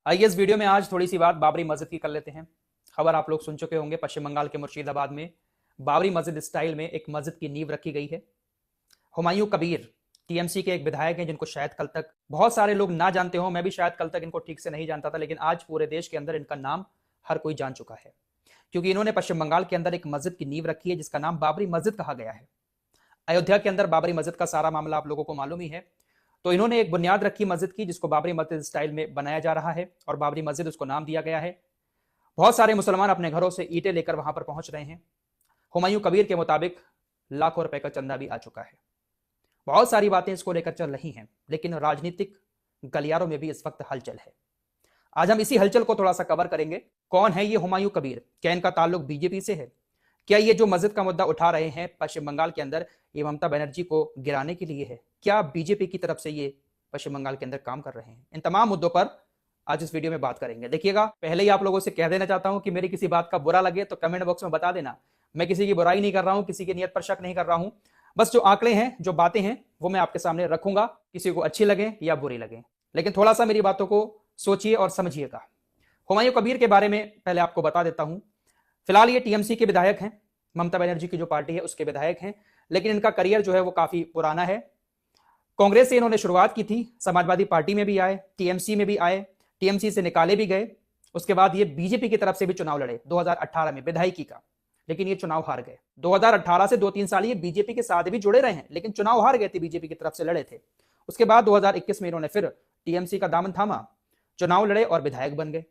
आइए इस वीडियो में आज थोड़ी सी बात बाबरी मस्जिद की कर लेते हैं। खबर आप लोग सुन चुके होंगे, पश्चिम बंगाल के मुर्शिदाबाद में बाबरी मस्जिद स्टाइल में एक मस्जिद की नींव रखी गई है। हुमायूं कबीर टीएमसी के एक विधायक हैं जिनको शायद कल तक बहुत सारे लोग ना जानते हो, मैं भी शायद कल तक इनको ठीक से नहीं जानता था, लेकिन आज पूरे देश के अंदर इनका नाम हर कोई जान चुका है, क्योंकि इन्होंने पश्चिम बंगाल के अंदर एक मस्जिद की नींव रखी है जिसका नाम बाबरी मस्जिद कहा गया है। अयोध्या के अंदर बाबरी मस्जिद का सारा मामला आप लोगों को मालूम ही है। तो इन्होंने एक बुनियाद रखी मस्जिद की जिसको बाबरी मस्जिद स्टाइल में बनाया जा रहा है और बाबरी मस्जिद उसको नाम दिया गया है। बहुत सारे मुसलमान अपने घरों से ईंटें लेकर वहां पर पहुंच रहे हैं। हुमायूं कबीर के मुताबिक लाखों रुपए का चंदा भी आ चुका है। बहुत सारी बातें इसको लेकर चल रही हैं, लेकिन राजनीतिक गलियारों में भी इस वक्त हलचल है। आज हम इसी हलचल को थोड़ा सा कवर करेंगे। कौन है ये हुमायूं कबीर? क्या इनका ताल्लुक बीजेपी से है? क्या ये जो मस्जिद का मुद्दा उठा रहे हैं पश्चिम बंगाल के अंदर, ये ममता बनर्जी को गिराने के लिए है? क्या बीजेपी की तरफ से ये पश्चिम बंगाल के अंदर काम कर रहे हैं? इन तमाम मुद्दों पर आज इस वीडियो में बात करेंगे। देखिएगा, पहले ही आप लोगों से कह देना चाहता हूं कि मेरी किसी बात का बुरा लगे तो कमेंट बॉक्स में बता देना। मैं किसी की बुराई नहीं कर रहा हूं, किसी की नीयत पर शक नहीं कर रहा हूं। बस जो आंकड़े हैं, जो बातें हैं, वो मैं आपके सामने रखूंगा, किसी को अच्छी लगे या बुरी लगे, लेकिन थोड़ा सा मेरी बातों को सोचिए और समझिएगा। हुमायूं कबीर के बारे में पहले आपको बता देता हूं। फिलहाल ये टीएमसी के विधायक हैं, ममता बनर्जी की जो पार्टी है उसके विधायक हैं, लेकिन इनका करियर जो है वो काफी पुराना है। कांग्रेस से इन्होंने शुरुआत की थी, समाजवादी पार्टी में भी आए, टीएमसी में भी आए, टीएमसी से निकाले भी गए। उसके बाद ये बीजेपी की तरफ से भी चुनाव लड़े 2018 में विधायकी का, लेकिन ये चुनाव हार गए। 2018 से 2-3 साल ये बीजेपी के साथ भी जुड़े रहे हैं, लेकिन चुनाव हार गए थे, बीजेपी की तरफ से लड़े थे। उसके बाद 2021 में इन्होंने फिर टीएमसी का दामन थामा, चुनाव लड़े और विधायक बन गए।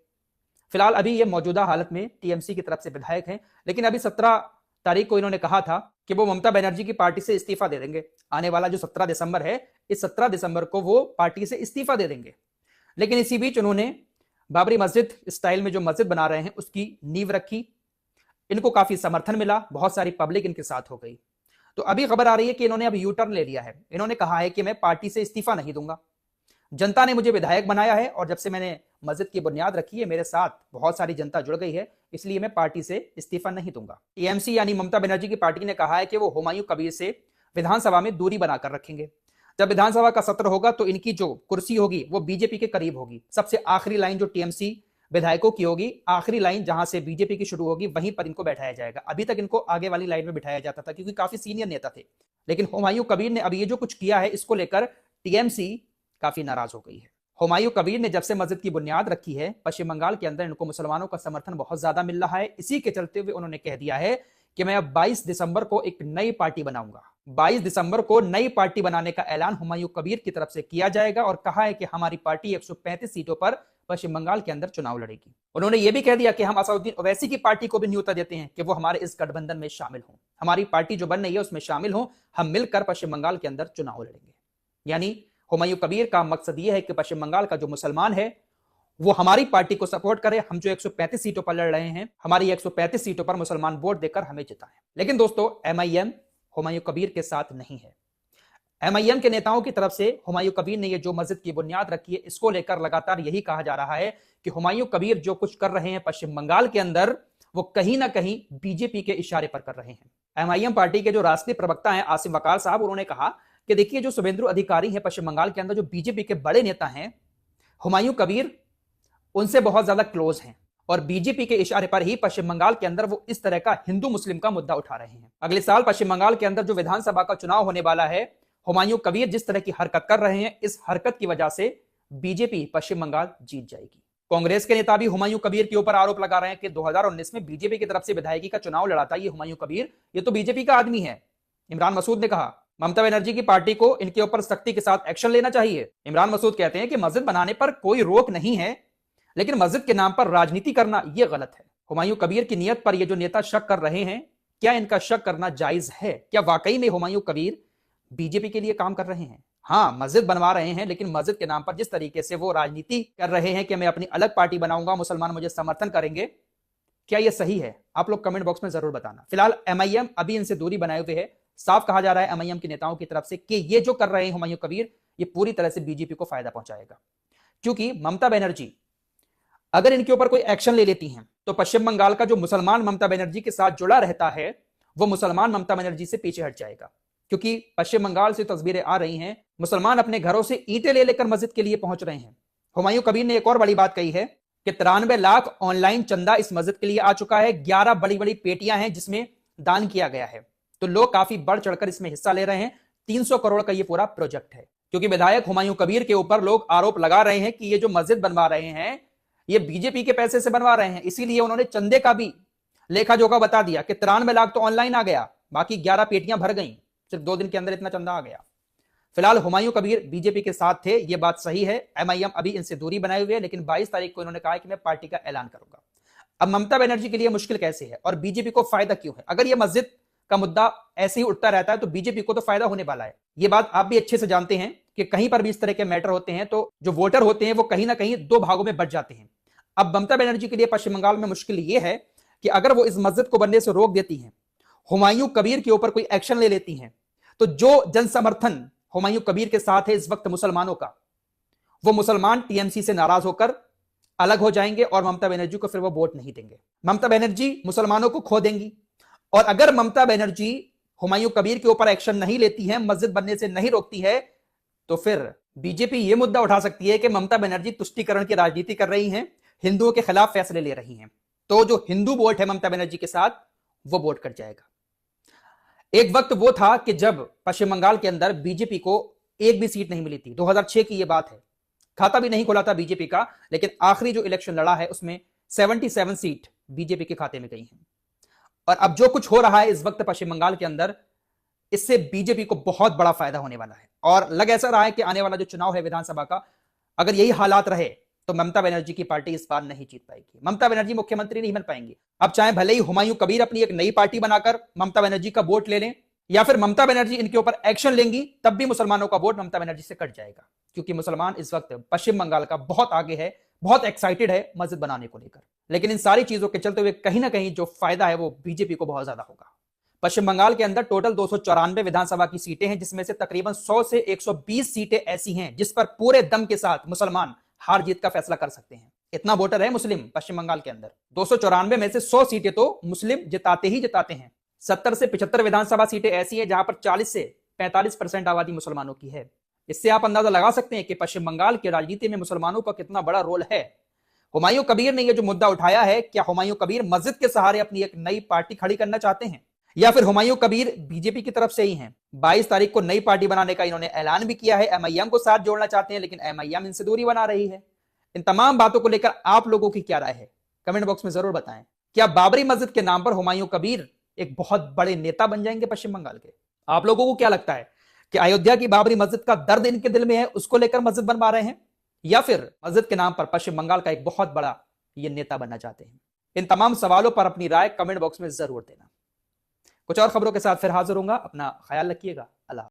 फिलहाल अभी ये मौजूदा हालत में टीएमसी की तरफ से विधायक हैं, लेकिन अभी 17 तारीख को इन्होंने कहा था कि वो ममता बनर्जी की पार्टी से इस्तीफा दे देंगे। आने वाला जो 17 दिसंबर है, इस 17 दिसंबर को वो पार्टी से इस्तीफा दे देंगे। लेकिन इसी बीच उन्होंने बाबरी मस्जिद स्टाइल में जो मस्जिद बना रहे हैं उसकी नींव रखी। इनको काफी समर्थन मिला, बहुत सारी पब्लिक इनके साथ हो गई। तो अभी खबर आ रही है कि इन्होंने अब यू टर्न ले लिया है। इन्होंने कहा है कि मैं पार्टी से इस्तीफा नहीं दूंगा, जनता ने मुझे विधायक बनाया है और जब से मैंने मस्जिद की बुनियाद रखी है मेरे साथ बहुत सारी जनता जुड़ गई है, इसलिए मैं पार्टी से इस्तीफा नहीं दूंगा। टीएमसी यानी ममता बनर्जी की पार्टी ने कहा है कि वो हुमायूं कबीर से विधानसभा में दूरी बनाकर रखेंगे। जब विधानसभा का सत्र होगा तो इनकी जो कुर्सी होगी वो बीजेपी के करीब होगी। सबसे आखिरी लाइन जो टीएमसी विधायकों की होगी, आखिरी लाइन जहां से बीजेपी की शुरू होगी, वहीं पर इनको बैठाया जाएगा। अभी तक इनको आगे वाली लाइन में बिठाया जाता था क्योंकि काफी सीनियर नेता थे, लेकिन हुमायूं कबीर ने अब ये जो कुछ किया है इसको लेकर टीएमसी काफी नाराज हो गई है। हुमायूं कबीर ने जब से मस्जिद की बुनियाद रखी है पश्चिम बंगाल के अंदर इनको मुसलमानों का समर्थन बहुत ज्यादा मिल रहा है। इसी के चलते हुए उन्होंने कह दिया है कि मैं अब 22 दिसंबर को एक नई पार्टी बनाऊंगा। 22 दिसंबर को नई पार्टी बनाने का ऐलान हुमायूं कबीर की तरफ से किया जाएगा और कहा है कि हमारी पार्टी 135 सीटों पर पश्चिम बंगाल के अंदर चुनाव लड़ेगी। उन्होंने यह भी कह दिया कि हम असदुद्दीन ओवैसी की पार्टी को भी न्योता देते हैं कि वो हमारे इस गठबंधन में शामिल हों, हमारी पार्टी जो बन रही है उसमें शामिल हों, हम मिलकर पश्चिम बंगाल के अंदर चुनाव लड़ेंगे। यानी हुमायूं कबीर का मकसद यह है कि पश्चिम बंगाल का जो मुसलमान है वो हमारी पार्टी को सपोर्ट करे। हम जो 135 सीटों पर लड़ रहे हैं, हमारी 135 सीटों पर मुसलमान वोट देकर हमें जिताएं। लेकिन दोस्तों, एमआईएम हुमायूं कबीर के साथ नहीं है। एमआईएम के नेताओं की तरफ से हुमायूं कबीर ने ये जो मस्जिद की बुनियाद रखी है इसको लेकर लगातार यही कहा जा रहा है कि हुमायूं कबीर जो कुछ कर रहे हैं पश्चिम बंगाल के अंदर वो कहीं ना कहीं बीजेपी के इशारे पर कर रहे हैं। एमआईएम पार्टी के जो राष्ट्रीय प्रवक्ता हैं आसिम वकार साहब, उन्होंने कहा कि देखिए जो शुभेंदु अधिकारी है पश्चिम बंगाल के अंदर, जो बीजेपी के बड़े नेता हैं, हुमायूं कबीर उनसे बहुत ज्यादा क्लोज हैं और बीजेपी के इशारे पर ही पश्चिम बंगाल के अंदर वो इस तरह का हिंदू मुस्लिम का मुद्दा उठा रहे हैं। अगले साल पश्चिम बंगाल के अंदर जो विधानसभा का चुनाव होने वाला है, हुमायूं कबीर जिस तरह की हरकत कर रहे हैं, इस हरकत की वजह से बीजेपी पश्चिम बंगाल जीत जाएगी। कांग्रेस के नेता भी हुमायूं कबीर के ऊपर आरोप लगा रहे हैं कि 2019 में बीजेपी की तरफ से विधायकी का चुनाव लड़ा था ये हुमायूं कबीर, ये तो बीजेपी का आदमी है। इमरान मसूद ने कहा ममता बनर्जी की पार्टी को इनके ऊपर सख्ती के साथ एक्शन लेना चाहिए। इमरान मसूद कहते हैं कि मस्जिद बनाने पर कोई रोक नहीं है, लेकिन मस्जिद के नाम पर राजनीति करना यह गलत है। हुमायूं कबीर की नीयत पर यह जो नेता शक कर रहे हैं, क्या इनका शक करना जायज है? क्या वाकई में हुमायूं कबीर बीजेपी के लिए काम कर रहे हैं? हाँ, मस्जिद बनवा रहे हैं, लेकिन मस्जिद के नाम पर जिस तरीके से वो राजनीति कर रहे हैं कि मैं अपनी अलग पार्टी बनाऊंगा, मुसलमान मुझे समर्थन करेंगे, क्या यह सही है? आप लोग कमेंट बॉक्स में जरूर बताना। फिलहाल एमआईएम अभी इनसे दूरी बनाए हुए है। साफ कहा जा रहा है एमआईएम के नेताओं की तरफ से कि ये जो कर रहे हैं हुमायूं कबीर, ये पूरी तरह से बीजेपी को फायदा पहुंचाएगा, क्योंकि ममता बनर्जी अगर इनके ऊपर कोई एक्शन ले लेती हैं तो पश्चिम बंगाल का जो मुसलमान ममता बनर्जी के साथ जुड़ा रहता है वो मुसलमान ममता बनर्जी से पीछे हट जाएगा। क्योंकि पश्चिम बंगाल से तस्वीरें आ रही हैं, मुसलमान अपने घरों से ईंटें ले लेकर मस्जिद के लिए पहुंच रहे हैं। हुमायूं कबीर ने एक और बड़ी बात कही है कि 93 लाख ऑनलाइन चंदा इस मस्जिद के लिए आ चुका है, 11 बड़ी बड़ी पेटियां हैं जिसमें दान किया गया है। तो लोग काफी बढ़ चढ़कर इसमें हिस्सा ले रहे हैं। 300 करोड़ का ये पूरा प्रोजेक्ट है, क्योंकि विधायक हुमायूं कबीर के ऊपर लोग आरोप लगा रहे हैं कि ये जो मस्जिद बनवा रहे हैं ये बीजेपी के पैसे से बनवा रहे हैं। इसीलिए उन्होंने चंदे का भी लेखा जोखा बता दिया कि 93 लाख तो ऑनलाइन आ गया, बाकी 11 पेटियां भर गई, सिर्फ 2 दिन के अंदर इतना चंदा आ गया। फिलहाल हुमायूं कबीर बीजेपी के साथ थे, यह बात सही है। एमआईएम अभी इनसे दूरी बनाए हुए है, लेकिन 22 तारीख को इन्होंने कहा कि मैं पार्टी का ऐलान करूंगा। अब ममता बनर्जी के लिए मुश्किल कैसे है और बीजेपी को फायदा क्यों है? अगर यह मस्जिद का मुद्दा ऐसे ही उठता रहता है तो बीजेपी को तो फायदा होने वाला है। यह बात आप भी अच्छे से जानते हैं कि कहीं पर भी इस तरह के मैटर होते हैं तो जो वोटर होते हैं वो कहीं ना कहीं 2 भागों में बंट जाते हैं। अब ममता बनर्जी के लिए पश्चिम बंगाल में मुश्किल यह है कि अगर वो इस मस्जिद को बनने से रोक देती हैं, हुमायूं कबीर के ऊपर कोई एक्शन ले लेती हैं, तो जो जन समर्थन हुमायूं कबीर के साथ है इस वक्त मुसलमानों का, वो मुसलमान टीएमसी से नाराज होकर अलग हो जाएंगे और ममता बनर्जी को फिर वो वोट नहीं देंगे। ममता बनर्जी मुसलमानों को खो देंगी। और अगर ममता बनर्जी हुमायूं कबीर के ऊपर एक्शन नहीं लेती है, मस्जिद बनने से नहीं रोकती है, तो फिर बीजेपी यह मुद्दा उठा सकती है कि ममता बनर्जी तुष्टीकरण की राजनीति कर रही हैं, हिंदुओं के खिलाफ फैसले ले रही हैं। तो जो हिंदू वोट है ममता बनर्जी के साथ, वो वोट कट जाएगा। एक वक्त वो था कि जब पश्चिम बंगाल के अंदर बीजेपी को एक भी सीट नहीं मिली थी। 2006 की यह बात है, खाता भी नहीं खुला था बीजेपी का, लेकिन आखिरी जो इलेक्शन लड़ा है उसमें 77 सीट बीजेपी के खाते में गई हैं। और अब जो कुछ हो रहा है इस वक्त पश्चिम बंगाल के अंदर, इससे बीजेपी को बहुत बड़ा फायदा होने वाला है। और लग ऐसा रहा है कि आने वाला जो चुनाव है विधानसभा का, अगर यही हालात रहे तो ममता बनर्जी की पार्टी इस बार नहीं जीत पाएगी। ममता बनर्जी मुख्यमंत्री नहीं बन पाएंगी। अब चाहे भले ही हुमायूं कबीर अपनी एक नई पार्टी बनाकर ममता बनर्जी का वोट ले लें, या फिर ममता बनर्जी इनके ऊपर एक्शन लेंगी, तब भी मुसलमानों का वोट ममता बनर्जी से कट जाएगा। क्योंकि मुसलमान इस वक्त पश्चिम बंगाल का बहुत आगे है, बहुत एक्साइटेड है मस्जिद बनाने को लेकर। लेकिन इन सारी चीजों के चलते हुए कहीं ना कहीं जो फायदा है वो बीजेपी को बहुत ज्यादा होगा। पश्चिम बंगाल के अंदर टोटल 294 विधानसभा की सीटें हैं, जिसमें से तकरीबन 100 से 120 सीटें ऐसी हैं जिस पर पूरे दम के साथ मुसलमान हार जीत का फैसला कर सकते हैं। इतना वोटर है मुस्लिम पश्चिम बंगाल के अंदर। 294 में से 100 सीटें तो मुस्लिम जिताते ही जिताते हैं। 70 से 75 विधानसभा सीटें ऐसी हैं जहां पर 40 से 45% आबादी मुसलमानों की है। इससे आप अंदाजा लगा सकते हैं कि पश्चिम बंगाल की राजनीति में मुसलमानों का कितना बड़ा रोल है। हुमायूं कबीर ने यह जो मुद्दा उठाया है, क्या हुमायूं कबीर मस्जिद के सहारे अपनी एक नई पार्टी खड़ी करना चाहते हैं, या फिर हुमायूं कबीर बीजेपी की तरफ से ही हैं? 22 तारीख को नई पार्टी बनाने का इन्होंने ऐलान भी किया है। एमआईएम को साथ जोड़ना चाहते हैं, लेकिन एमआईएम इनसे दूरी बना रही है। इन तमाम बातों को लेकर आप लोगों की क्या राय है, कमेंट बॉक्स में जरूर बताएं। क्या बाबरी मस्जिद के नाम पर हुमायूं कबीर एक बहुत बड़े नेता बन जाएंगे पश्चिम बंगाल के? आप लोगों को क्या लगता है कि अयोध्या की बाबरी मस्जिद का दर्द इनके दिल में है, उसको लेकर मस्जिद बनवा रहे हैं, या फिर मस्जिद के नाम पर पश्चिम बंगाल का एक बहुत बड़ा ये नेता बनना चाहते हैं? इन तमाम सवालों पर अपनी राय कमेंट बॉक्स में जरूर देना। कुछ और खबरों के साथ फिर हाजिर होऊंगा। अपना ख्याल रखिएगा। अल्लाह।